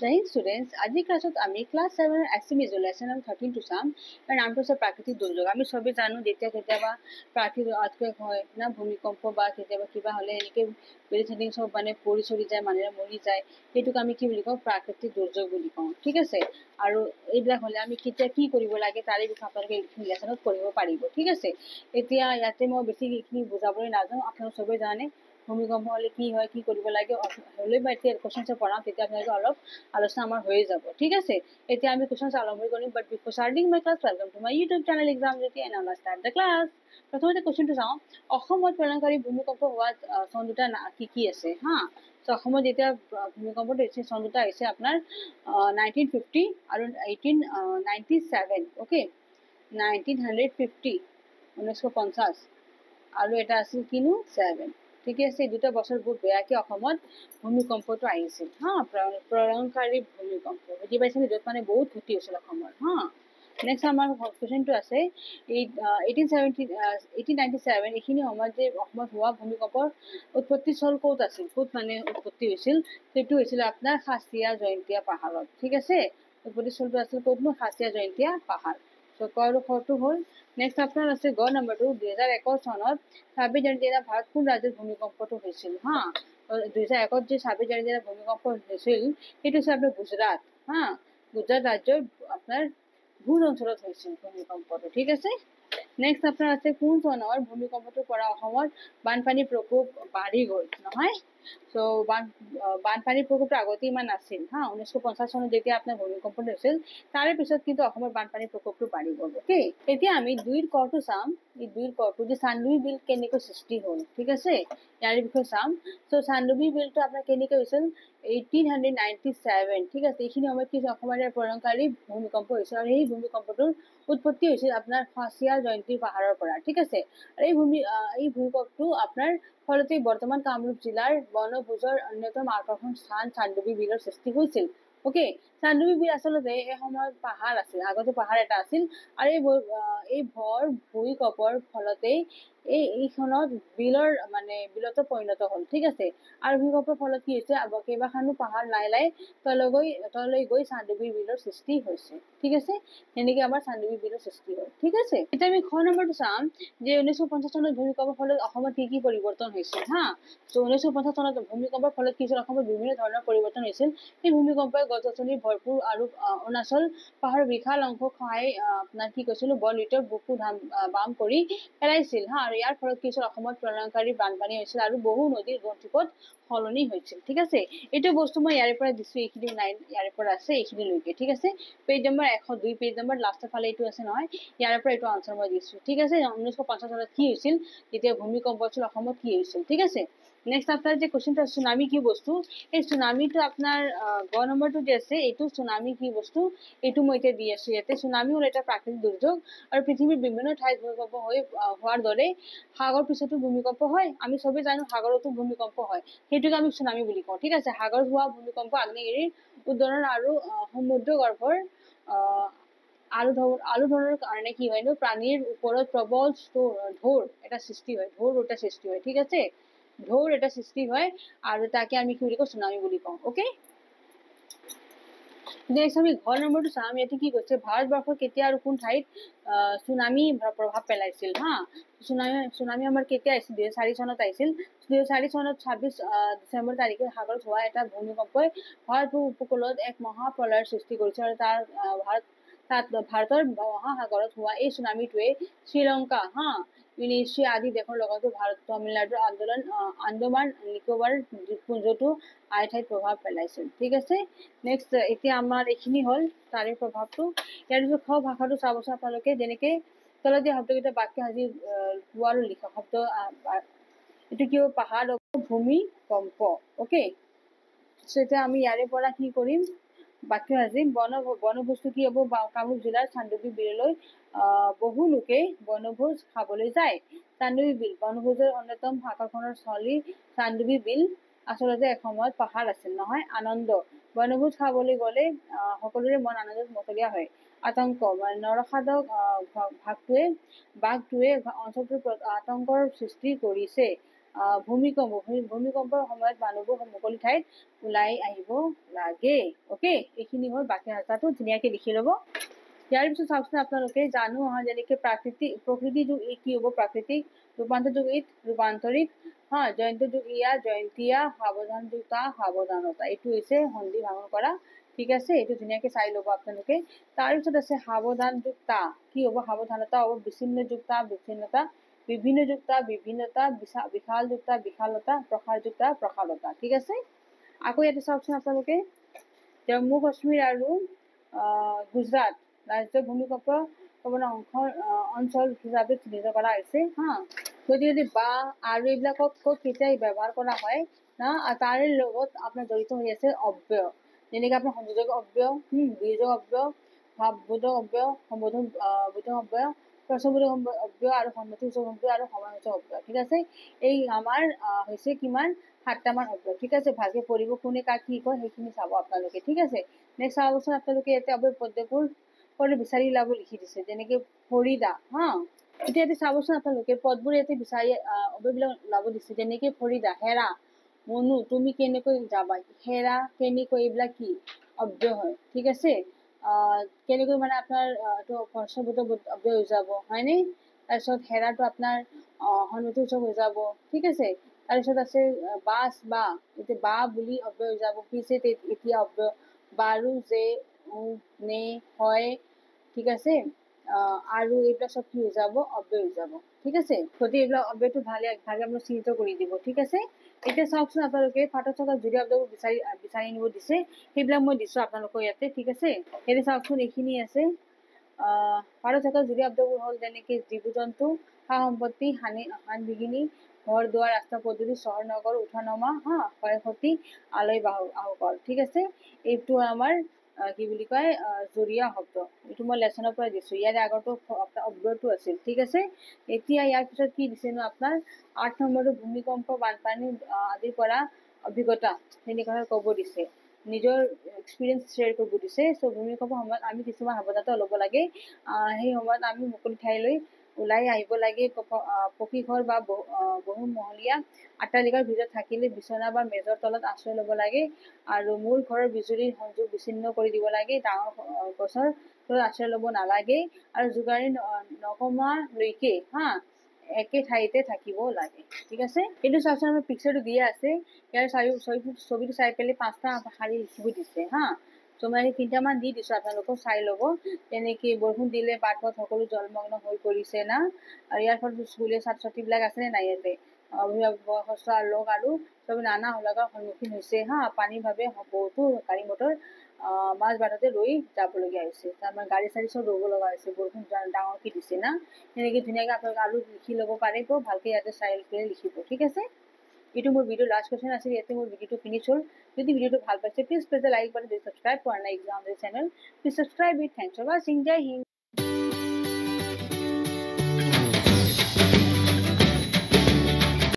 জয় Hind students, আজিৰ ক্লাছত আমি ক্লাছ 7 এক্সট্ৰিম লেসন নম্বৰ 13 চাম। কাৰণ নামটো হৈছে প্ৰাকৃতিক দুৰ্যোগ। আমি সবেই জানো যেতিয়া কেতিয়াবা প্ৰাকৃতিক আৰ্টকুৱেক হয় না, ভূমিকম্প বা কেতিয়াবা কিবা হ'লে এনেকৈ বিল্ডিং চব মানে পৰি চৰি যায়, মানুহে মৰি যায়, সেইটোক আমি কি বুলি কওঁ? প্ৰাকৃতিক দুৰ্যোগ বুলি কওঁ। ঠিক আছে, আৰু এইবিলাক হ'লে আমি কেতিয়া কি কৰিব লাগে তাৰে বিষয়ে আপোনালোকে এইখিনি লেসনত পঢ়িব পাৰিব। ঠিক আছে, এতিয়া ইয়াতে মই বেছি এইখিনি বুজাবলৈ নাযাওঁ, আপোনালোক সবেই জানে ভূমিকম্প হ'লে কি হয়, কি কৰিব লাগে। হ'লে মই এতিয়া কুৱেশ্যনছ পঢ়াম, তেতিয়া আপোনালোকে অলপ আলোচনা আমাৰ হৈয়ে যাব। ঠিক আছে, এতিয়া আমি কুৱেশ্যনছ আৰম্ভ কৰিম। But before starting my class, welcome to my YouTube channel exam Jyoti, and now start the class. প্ৰথমতে কুৱেশ্যনটো চাওঁ, অসমত প্ৰলয়ংকাৰী ভূমিকম্প হোৱা চন দুটা কি কি আছে হা। চ' অসমত যেতিয়া ভূমিকম্পটো হৈছে চন দুটা হৈছে আপোনাৰ 1950 আৰু 1897। অ'কে, 1950 1950 আৰু এটা আছিল কিনো 7। ঠিক আছে, এই দুটা বছৰ বহুত বেয়াকে অসমত ভূমিকম্পটো আহিছিল হা, প্ৰলয়ংকাৰী ভূমিকম্প। বুজি পাইছে, য'ত মানে বহুত ক্ষতি হৈছিল অসমৰ হা। নেক্সট আমাৰ কুৱেশ্যনটো আছে 1897 এইখিনি সময়ত যে অসমত হোৱা ভূমিকম্পৰ উৎপত্তি স্থল ক'ত আছিল, ক'ত মানে উৎপত্তি হৈছিল? সেইটো হৈছিল আপোনাৰ খাচিয়া জয়ন্তীয়া পাহাৰত। ঠিক আছে, উৎপত্তি স্থলটো আছিল ক'তনো? খাচিয়া জয়ন্তীয়া পাহাৰ। চ' ক আৰু খটো হ'ল। নেক্সট আপোনাৰ আছে গ নম্বৰটো, 2001 চনত 26 জানুৱাৰীৰ দিনা ভাৰত কোন ৰাজ্যত ভূমিকম্পটো হৈছিল হা। 2001 যে 26 জানুৱাৰীৰ দিনা ভূমিকম্প হৈছিল, সেইটো হৈছে আপোনাৰ গুজৰাট হা। গুজৰাট ৰাজ্যৰ আপোনাৰ ভুজ অঞ্চলত হৈছিল ভূমিকম্পটো। ঠিক আছে, নেক্সট আপোনাৰ আছে কোন চনৰ ভূমিকম্পটোৰ পৰা অসমত বানপানীৰ প্ৰকোপ বাঢ়ি গ'ল? নহয়, চ' বানপানীৰ প্ৰকোপটো আগতে ইমান নাছিল হা। 1950 চনত যেতিয়া আপোনাৰ ভূমিকম্পটো হৈছিল, তাৰে পিছত কিন্তু অসমৰ বানপানীৰ প্ৰকোপটো বাঢ়ি গ'ল। অ'কে, এতিয়া আমি 2ৰ কটো চাম। এই 2ৰ কটো যে চান্দুবি বিল কেনেকৈ সৃষ্টি হ'ল, ঠিক আছে, ইয়াৰ বিষয়ে চাম। চ' চান্দুবি বিলটো আপোনাৰ কেনেকৈ হৈছিল? 1897। ঠিক আছে, এইখিনি সময়ত কি অসমৰ প্ৰলয়ংকাৰী ভূমিকম্প হৈছিল, আৰু এই ভূমিকম্পটোৰ উৎপত্তি হৈছিল আপোনাৰ খাচিয়া জয়ন্তী পাহাৰৰ পৰা। ঠিক আছে, আৰু এই ভূমিকম্পটো আপোনাৰ ফলতে বৰ্তমান কামৰূপ জিলাৰ বনভোজৰ অন্যতম আকৰ্ষণ স্থান চান্দুবি বিলৰ সৃষ্টি হৈছিল। অ'কে, চান্দুবি বিল আচলতে এই সময়ত পাহাৰ আছিল, আগতে পাহাৰ এটা আছিল, আৰু এই ভৰ ভূমিকম্পৰ ফলতেই এইখনত বিলৰ মানে বিলতো পৰিণত হ'ল। ঠিক আছে, আৰু ভূমিকম্পৰ ফলত কি হৈছে, কেইবাখনো পাহাৰ লাহে লাহে তললৈ গৈ চান্দুবি বিলৰ সৃষ্টি হৈছে। ঠিক আছে, সেনেকে আমাৰ চান্দুবি বিলৰ সৃষ্টি হয়। ঠিক আছে, এতিয়া আমি খ নম্বৰটো চাম যে 1950 চনত ভূমিকম্পৰ ফলত অসমত কি কি পৰিৱৰ্তন হৈছিল হা। ত' 1950 চনত ভূমিকম্পৰ ফলত কি হৈছিল, অসমত বিভিন্ন ধৰণৰ পৰিৱৰ্তন হৈছিল। সেই ভূমিকম্পই গছ গছনি ভৰপূৰ আৰু অৰুণাচল পাহাৰৰ বিশাল অংশ খহাই আপোনাৰ কি কৈছিলো বনৰীতৰ বুকু বাম কৰি পেলাইছিল হা। আৰু ইয়াৰ ফলত কি হৈছিল, অসমত প্ৰলয়ংকাৰী বানপানী হৈছিল আৰু বহু নদীৰ গতিপথ সলনি হৈছিল। ঠিক আছে, এইটো বস্তু মই ইয়াৰে পৰা দিছো, এইখিনি লাইন ইয়াৰে পৰা আছে এইখিনিলৈকে। ঠিক আছে, পেজ নম্বৰ 102, পেজ নম্বৰ লাষ্টৰ ফালে এইটো আছে নহয়, ইয়াৰে পৰা এইটো আনচাৰ মই দিছো। ঠিক আছে, 1950 চনত কি হৈছিল, যেতিয়া ভূমিকম্প হৈছিল অসমত কি হৈছিল। ঠিক আছে, নেক্সট আপোনাৰ যে কুৱেশ্যনটো আছে চুনামি কি বস্তু, এই চুনামিটো আপোনাৰ গ নম্বৰটো যে আছে, এইটো চুনামি কি বস্তু, এইটো মই এতিয়া দি আছো ইয়াতে। চুনামি হ'ল এটা প্ৰাকৃতিক দুৰ্যোগ, আৰু পৃথিৱীৰ বিভিন্ন ঠাইত ভূমিকম্প হোৱাৰ দৰে সাগৰ পৃষ্ঠতো ভূমিকম্প হয়। আমি চবেই জানো সাগৰতো ভূমিকম্প হয়, সেইটোকে আমি চুনামি বুলি কওঁ। ঠিক আছে, সাগৰত হোৱা ভূমিকম্প আগ্নেয়গিৰিৰ উদৰণ আৰু সমুদ্ৰ গৰ্ভৰ আলু ধৰণৰ কাৰণে কি হয় নো, প্ৰাণীৰ ওপৰত প্ৰবল ঢৌৰ এটা সৃষ্টি হয়, ঠিক আছে, ঢৌৰ এটা সৃষ্টি হয়, আৰু তাকে আমি কি বুলি কওঁ, চুনামি বুলি কওঁ। অ'কে, নেক্সট আমি ঘ নম্বৰটো চাম। ইয়াতে কি কৈছে, ভাৰতবৰ্ষৰ কেতিয়া আৰু কোন ঠাইত চুনামি প্ৰভাৱ পেলাইছিল হা। চুনামি আমাৰ কেতিয়া আহিছিল? 2004 চনত আহিছিল। 2004 চনত 26 ডিচেম্বৰ তাৰিখে সাগৰত হোৱা এটা ভূমিকম্পই ভাৰত উপকূলত এক মহাপ্ৰলয়ৰ সৃষ্টি কৰিছে, আৰু ভাৰতৰ মহাসাগৰত হোৱা এই চুনামিটোৱে শ্ৰীলংকা হা, ইণ্ডোনেছিয়া আদি দেশৰ লগতে ভাৰত তামিলনাডুৰ আন্দামান নিকোবাৰ দ্বীপপুঞ্জতো আই ঠাইত প্ৰভাৱ পেলাইছিল। ঠিক আছে, নেক্সট এতিয়া আমাৰ এইখিনি হ'ল তাৰে প্ৰভাৱটো। ইয়াৰ পিছত খ ভাষাটো চাবচোন আপোনালোকে, যেনেকে তলত দিয়া শব্দকেইটা বাক্য সাজি লোৱা আৰু লিখা। শব্দ এইটো কি হ'ব, পাহাৰ ভূমিকম্প। অ'কে, চ' এতিয়া আমি ইয়াৰে পৰা কি কৰিম, বাক্য সাজিম। বনভোজটো কি হ'ব, কামৰূপ জিলাৰ চান্দুবি বিললৈ বহু লোকে বনভোজ খাবলৈ যায়। চান্দুবি বিল বনভোজৰ অন্যতম আকৰ্ষণৰ স্থলী। চান্দুবি বিল আচলতে এসময়ত পাহাৰ আছিল নহয়, আনন্দ। বনভোজ খাবলৈ গ'লে সকলোৰে মন আনন্দত মতলীয়া হয়। আতংক নৰখাদক বাঘটোৱে অঞ্চলটোৰ আতংকৰ সৃষ্টি কৰিছে। ভূমিকম্পৰ সময়ত মানুহবোৰ মুকলি ঠাইত ওলাই আহিব লাগে। অ'কে, এইখিনি হ'ল বাকী ৰাস্তাটো ধুনীয়াকৈ লিখি ল'ব। ইয়াৰ পিছত চাওকচোন আপোনালোকে জানো অহা যেনেকৈ প্ৰকৃতি যুগ ই কি হ'ব, প্ৰাকৃতিক, ৰূপান্তৰ যুগ ই ৰূপান্তৰিত, জয়ন্ত যুগ ইয়া জয়ন্তীয়া, সাৱধান যুগ তা সাৱধানতা। এইটো হৈছে সন্ধি ভাঙন কৰা। ঠিক আছে, এইটো ধুনীয়াকৈ চাই ল'ব আপোনালোকে। তাৰপিছত আছে সাৱধান যুগ তা কি হ'ব, সাৱধানতা হ'ব, বিচ্ছিন্ন যুগ তা বিচ্ছিন্নতা, বিভিন্ন যুগ তা বিভিন্নতা, বিশাল যুগ তা বিশালতা, প্ৰসাৰ যুগ তা প্ৰসাৰতা। ঠিক আছে, আকৌ ইয়াতে চাওকচোন আপোনালোকে জম্মু কাশ্মীৰ আৰু গুজৰাট ৰাজ্য ভূমিকম্প অঞ্চল হিচাপে চিহ্নিত কৰা হৈছে। গতিকে বা আৰু এইবিলাকক ক'ত কেতিয়া ব্যৱহাৰ কৰা হয় না, তাৰে লগত আপোনাৰ জড়িত হৈ আছে অব্যয়, যেনেকৈ আপোনাৰ সংযোজক অব্যয়, বিয়োজক অব্যয়, ভাৱবোধক অব্যয়, সম্বোধন অব্যয়, প্ৰশ্নবোধক অব্যয় আৰু সন্মতিসূচক অব্যয় আৰু সময়সূচক অব্যয়। ঠিক আছে, এই আমাৰ হৈছে কিমান 7টামান অব্যয়। ঠিক আছে, ভালকৈ পঢ়িব, কোনে কাক কি কয় সেইখিনি চাব আপোনালোকে। ঠিক আছে, নেক্সট চাবচোন আপোনালোকে ইয়াতে অব্যয় পদ্যবোৰ বিচাৰি ওলাব লিখি দিছে, যেনেকৈ ফৰিদা। এতিয়া ইয়াতে চাবচোন আপোনালোকে পদবোৰ ইয়াতে বিচাৰি অব্যয়বিলাক ওলাব দিছে, যেনেকৈ ফৰিদা, হেৰা, মনু তুমি কেনেকৈ যাবা, হেৰা কেনেকৈ, এইবিলাক কি অব্যয় হয়। ঠিক আছে, কেনেকৈ মানে আপোনাৰ এইটো প্ৰশ্নবোধক অব্যয় হৈ যাব, হয়নে? তাৰপিছত হেৰাটো আপোনাৰ সন্মতিসূচক হৈ যাব। ঠিক আছে, তাৰপিছত আছে বাছ বা, এতিয়া বা বুলি অব্যয় হৈ যাব, পিছে এতিয়া অব্যয়, বাৰু যে নে হয়। ঠিক আছে, আৰু এইবিলাক চব কি হৈ যাব, অব্যয় হৈ যাব। ঠিক আছে, গতিকে এইবিলাক অব্যয়টো ভালে আপোনালোক চিহ্নিত কৰি দিব। ঠিক আছে, এতিয়া চাওকচোন আপোনালোকে পাঠত থকা জুৰি অব্যয়বোৰ বিচাৰি নিব দিছে, সেইবিলাক মই দিছো আপোনালোকৰ ইয়াতে। ঠিক আছে, ইয়াতে চাওকচোন এইখিনি আছে। পাঠত থকা জুৰি অব্যয়বোৰ হ'ল যেনেকৈ জীৱ জন্তু, সা সম্পত্তি, হান বিঘিনি, ঘৰ দুৱাৰ, ৰাস্তা পদূলি, চহৰ নগৰ, উঠা নমা, ক্ষয় ক্ষতি, আলয় আহুকৰ। ঠিক আছে, এইটো আমাৰ কি বুলি কয় জুৰীয়া শব্দ। এইটো মই লেচনৰ পৰা দিছো, ইয়াৰে আগতো অব্যয়টো আছিল। ঠিক আছে, এতিয়া ইয়াৰ পিছত কি দিছেনো আপোনাৰ 8 নম্বৰটো ভূমিকম্প, বানপানী আদিৰ পৰা অভিজ্ঞতা তেনেকৈ ক'ব দিছে, নিজৰ এক্সপিৰিয়েঞ্চ শ্বেয়াৰ কৰিব দিছে। চ' ভূমিকম্পৰ সময়ত আমি কিছুমান সাৱধানতা ল'ব লাগে। সেই সময়ত আমি মুকলি ঠাইলৈ ওলাই আহিব লাগে। পকী ঘৰ বা বহুমহলীয়া অট্টালিকাৰ ভিতৰত থাকিলে বিচনা বা মেজৰ তলত আশ্ৰয় ল'ব লাগে, আৰু মূল ঘৰৰ বিজুলীৰ সংযোগ বিচ্ছিন্ন কৰি দিব লাগে, ডাঙৰ গছৰ তলত আশ্ৰয় ল'ব নালাগে, আৰু জোগাৰি নকমালৈকে একে ঠাইতে থাকিব লাগে। ঠিক আছে, এইটো চাওকচোন আমাৰ পিকচাৰটো দিয়া আছে, ইয়াৰ ছবিটো চাই পেলাই 5টা শাৰী লিখিব দিছে। ত' মই 3টামান দি দিছো, আপোনালোকক চাই ল'ব। তেনেকৈ বৰষুণ দিলে বাট পথ সকলো জলমগ্ন হৈ পৰিছে না, আৰু ইয়াৰ ফলত স্কুলীয়া ছাত্ৰ ছাত্ৰীবিলাক আছে নে নাই ইয়াতে, বয়সস্থ লোক আৰু চবে নানা হলাকৰ সন্মুখীন হৈছে। পানীৰ বাবে বহুতো গাড়ী মটৰ মাজ বাটতে ৰৈ যাবলগীয়া হৈছে, তাৰমানে গাড়ী চাড়ী চব ৰ'ব লগা হৈছে, বৰষুণ ডাঙৰকৈ দিছে না। সেনেকৈ ধুনীয়াকৈ আপোনালোকে আৰু লিখি ল'ব পাৰিব, ভালকৈ ইয়াতে চাই পেলাই লিখিব। ঠিক আছে, এইটো মোৰ ভিডিঅ' লাষ্ট কুৱেশ্যন আছিল, ইয়াতে মোৰ ভিডিঅ'টো ফিনিছ হ'ল। যদি ভিডিঅ'টো ভাল পাইছে please press the like button, যদি ছাবস্ক্ৰাইব কৰা নাই exam channel please subscribe it. Thanks for ৱাচিং, জয় হিন্দ।